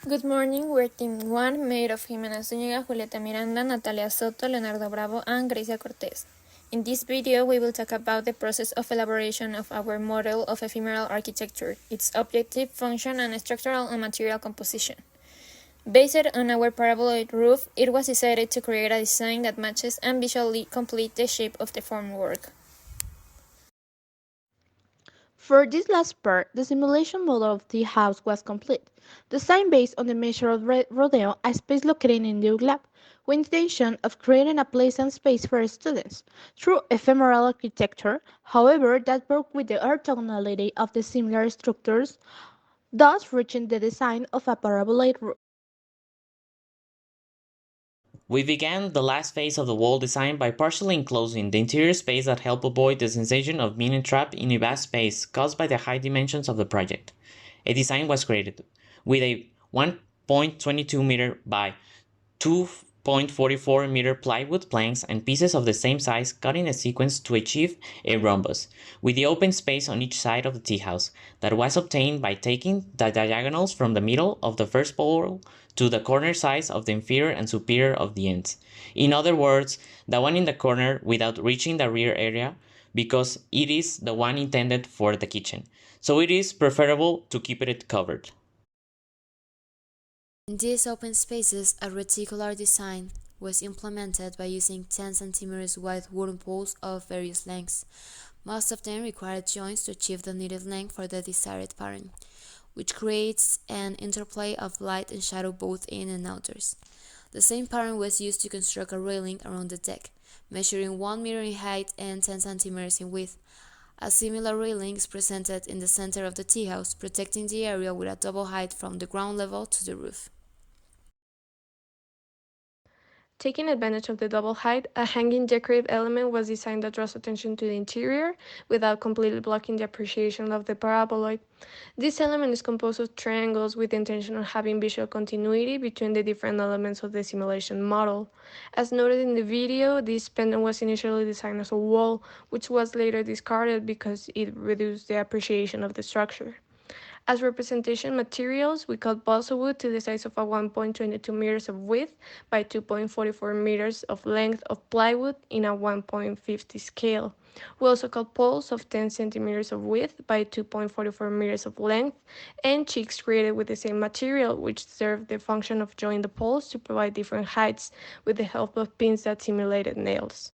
Good morning, we're Team 1, made of Jimena Zúñiga, Julieta Miranda, Natalia Soto, Leonardo Bravo, and Grecia Cortez. In this video, we will talk about the process of elaboration of our model of ephemeral architecture, its objective, function, and structural and material composition. Based on our paraboloid roof, it was decided to create a design that matches and visually complete the shape of the formwork. For this last part, the simulation model of the house was complete, designed based on the measure of Rodeo, a space located in the lab, with the intention of creating a pleasant space for students through ephemeral architecture, however, that broke with the orthogonality of the similar structures, thus reaching the design of a paraboloid roof. We began the last phase of the wall design by partially enclosing the interior space that helped avoid the sensation of being trapped in a vast space caused by the high dimensions of the project. A design was created with a 1.22 meter by 2.44 meter plywood planks and pieces of the same size cut in a sequence to achieve a rhombus, with the open space on each side of the tea house that was obtained by taking the diagonals from the middle of the first pole to the corner sides of the inferior and superior of the ends. In other words, the one in the corner without reaching the rear area, because it is the one intended for the kitchen, so it is preferable to keep it covered. In these open spaces, a reticular design was implemented by using 10 cm wide wooden poles of various lengths. Most of them required joints to achieve the needed length for the desired pattern, which creates an interplay of light and shadow both in and outdoors. The same pattern was used to construct a railing around the deck, measuring 1 meter in height and 10 centimeters in width. A similar railing is presented in the center of the tea house, protecting the area with a double height from the ground level to the roof. Taking advantage of the double height, a hanging decorative element was designed that draws attention to the interior without completely blocking the appreciation of the paraboloid. This element is composed of triangles with the intention of having visual continuity between the different elements of the simulation model. As noted in the video, this pendant was initially designed as a wall, which was later discarded because it reduced the appreciation of the structure. As representation materials, we cut balsa wood to the size of a 1.22 meters of width by 2.44 meters of length of plywood in a 1.50 scale. We also cut poles of 10 centimeters of width by 2.44 meters of length and cheeks created with the same material, which served the function of joining the poles to provide different heights with the help of pins that simulated nails.